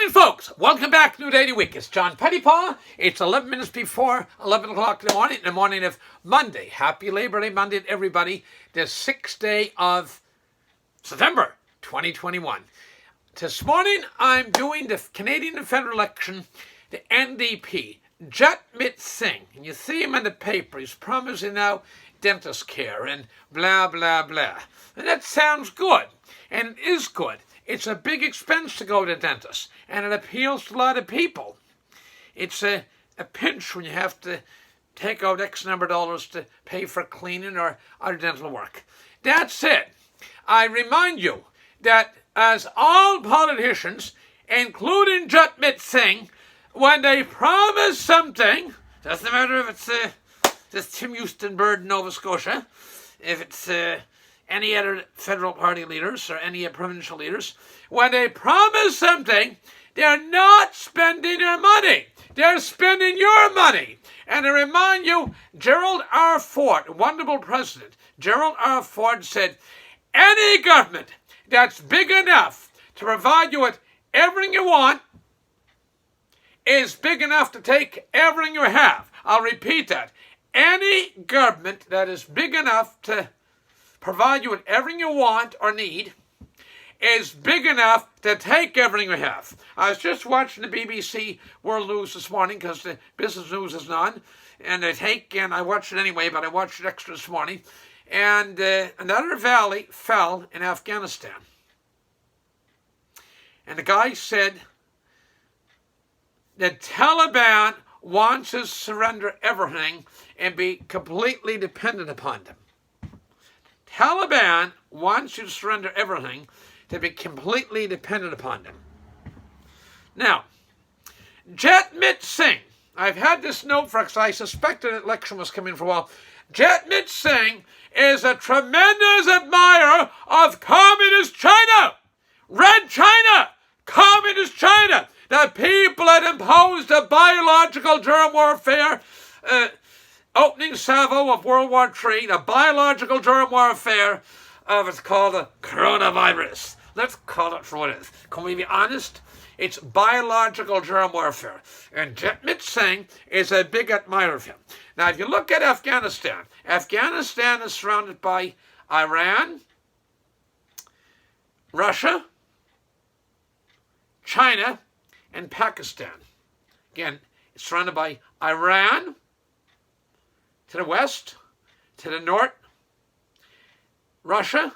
morning, folks. Welcome back to New Daily Week. It's John Pettipas. It's 11 minutes before 11 o'clock in the morning of Monday. Happy Labor Day Monday to everybody. The 6th day of September 2021. This morning, I'm doing the Canadian federal election, the NDP. Jagmeet Singh. And you see him in the paper. He's promising now dentist care and blah, blah, blah. And that sounds good. And it is good. It's a big expense to go to the dentist, and it appeals to a lot of people. It's a pinch when you have to take out X number of dollars to pay for cleaning or other dental work. That's it. I remind you that as all politicians, including Jagmeet Singh, when they promise something, doesn't matter if it's this Tim Houston bird in Nova Scotia, if it's any other federal party leaders or any provincial leaders, when they promise something, they're not spending their money. They're spending your money. And I remind you, Gerald R. Ford, a wonderful president, Gerald R. Ford said, any government that's big enough to provide you with everything you want is big enough to take everything you have. I'll repeat that. Any government that is big enough to provide you with everything you want or need is big enough to take everything you have. I was just watching the BBC World News this morning because the business news is on, and I watched it anyway, but I watched it extra this morning, and another valley fell in Afghanistan. And the guy said the Taliban wants to surrender everything and be completely dependent upon them. Taliban wants you to surrender everything to be completely dependent upon them. Now, Jagmeet Singh, I've had this note for because I suspected an election was coming for a while. Jagmeet Singh is a tremendous admirer of Communist China. Red China, Communist China, the people that imposed the biological germ warfare opening salvo of World War III, the biological germ warfare of it's called the coronavirus. Let's call it for what it is. Can we be honest? It's biological germ warfare. And Jagmeet Singh is a big admirer of him. Now, if you look at Afghanistan, Afghanistan is surrounded by Iran, Russia, China, and Pakistan. Again, it's surrounded by Iran, to the west, to the north, Russia,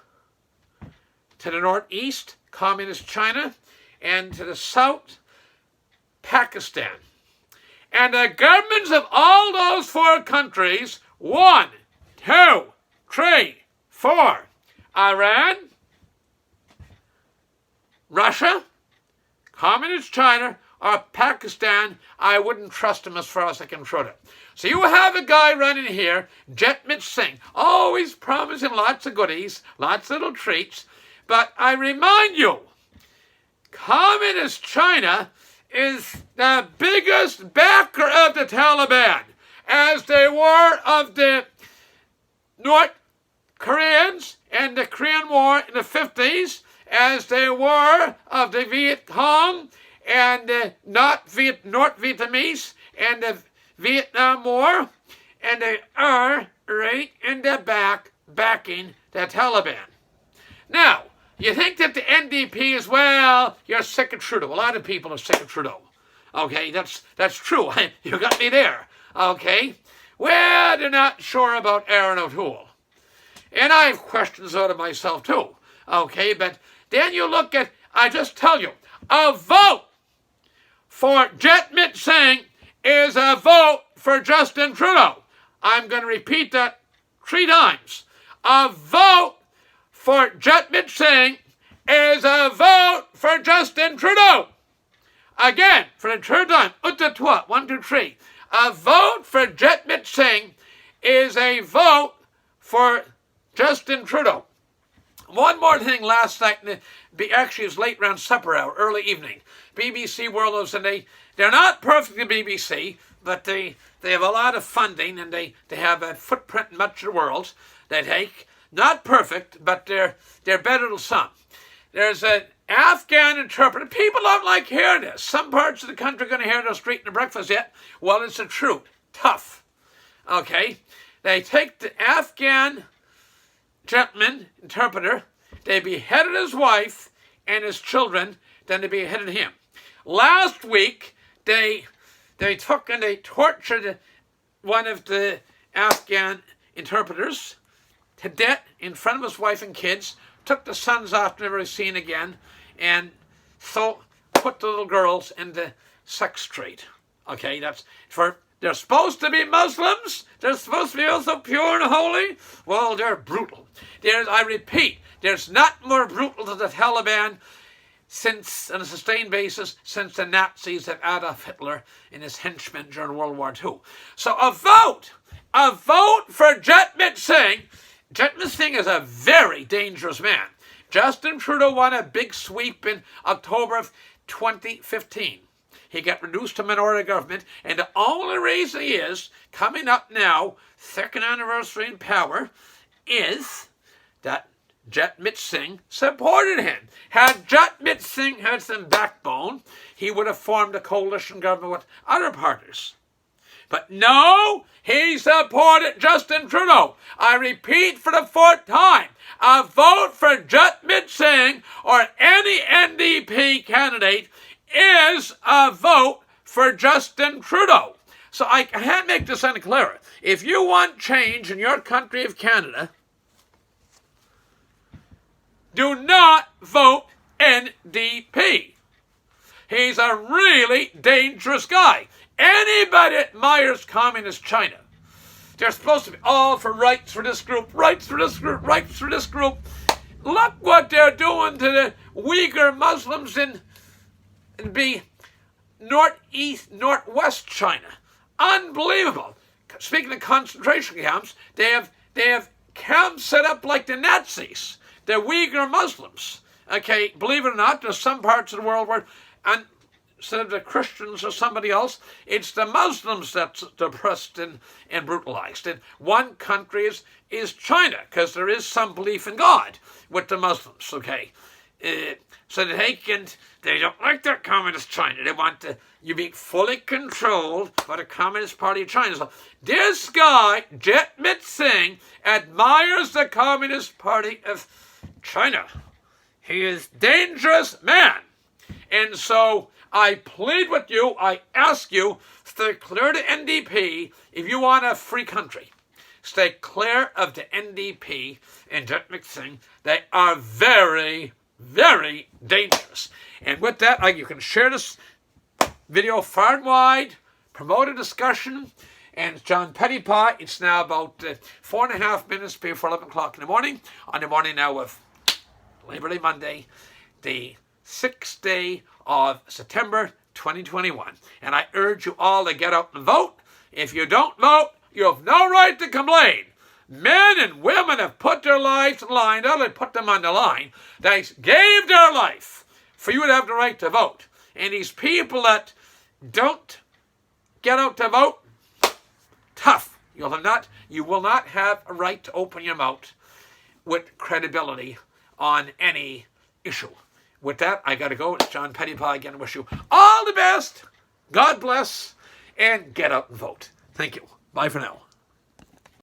to the northeast, Communist China, and to the south, Pakistan. And the governments of all those four countries, 1, 2, 3, 4, Iran, Russia, Communist China, or Pakistan, I wouldn't trust him as far as I can throw it. So you have a guy running here, Jagmeet Singh, always promising lots of goodies, lots of little treats. But I remind you, Communist China is the biggest backer of the Taliban, as they were of the North Koreans in the Korean War in the 50s, as they were of the Viet Cong and the North Vietnamese and the Vietnam War, and they are right in the back backing the Taliban. Now, you think that the NDP is, well, you're sick of Trudeau. A lot of people are sick of Trudeau. Okay, that's true. You got me there. Okay? Well, they're not sure about Aaron O'Toole. And I have questions out of myself too. Okay, but then you look at, I just tell you, a vote for Jagmeet Singh is a vote for Justin Trudeau. I'm going to repeat that 3 times. A vote for Jagmeet Singh is a vote for Justin Trudeau. Again, for the third time, 1, 2, 3. A vote for Jagmeet Singh is a vote for Justin Trudeau. One more thing last night, actually it was late around supper hour, early evening. BBC World News, and they're not perfect in BBC, but they have a lot of funding, and they have a footprint in much of the world. They take, not perfect, but they're better than some. There's a Afghan interpreter. People don't like hearing this. Some parts of the country are going to hear no street and breakfast yet. Well, it's the truth. Tough. Okay? They take the Afghan gentleman, interpreter, they beheaded his wife and his children, then they beheaded him. Last week, they took and they tortured one of the Afghan interpreters to death in front of his wife and kids, took the sons off, never seen again, and so put the little girls in the sex trade. Okay, that's for, they're supposed to be Muslims, they're supposed to be also pure and holy. Well, they're brutal. I repeat, there's not more brutal than the Taliban since, on a sustained basis, since the Nazis have Adolf Hitler and his henchmen during World War II. So a vote for Jagmeet Singh. Jagmeet Singh is a very dangerous man. Justin Trudeau won a big sweep in October of 2015. He got reduced to minority government, and the only reason he is coming up now, second anniversary in power, is that Jagmeet Singh supported him. Had Jagmeet Singh had some backbone, he would have formed a coalition government with other parties. But no, he supported Justin Trudeau. I repeat for the fourth time, a vote for Jagmeet Singh or any NDP candidate is a vote for Justin Trudeau. So I can't make this any clearer. If you want change in your country of Canada, do not vote NDP. He's a really dangerous guy. Anybody that admires communist China, they're supposed to be all for rights for this group, rights for this group, rights for this group. Look what they're doing to the Uyghur Muslims in northwest China. Unbelievable. Speaking of concentration camps, they have camps set up like the Nazis. The Uyghur Muslims. Okay, believe it or not, there's some parts of the world where, and instead of the Christians or somebody else, it's the Muslims that's oppressed and brutalized. And one country is China, because there is some belief in God with the Muslims, okay? So they don't like that communist China. They want you be fully controlled by the Communist Party of China. So this guy, Jagmeet Singh, admires the Communist Party of China. He is a dangerous man. And so I plead with you, I ask you, stay clear of the NDP if you want a free country. Stay clear of the NDP and Jagmeet Singh. They are very, very dangerous. And with that, you can share this video far and wide, promote a discussion. And John Pettipas, it's now about 4.5 minutes before 11 o'clock in the morning, on the morning now of Labor Day Monday, the 6th day of September 2021. And I urge you all to get out and vote. If you don't vote, you have no right to complain. Men and women have put their lives on the line. Not only put them on the line, they gave their life for you to have the right to vote. And these people that don't get out to vote, tough. You will not have a right to open your mouth with credibility on any issue. With that, I got to go. It's John Pettipas again. I wish you all the best. God bless. And get out and vote. Thank you. Bye for now.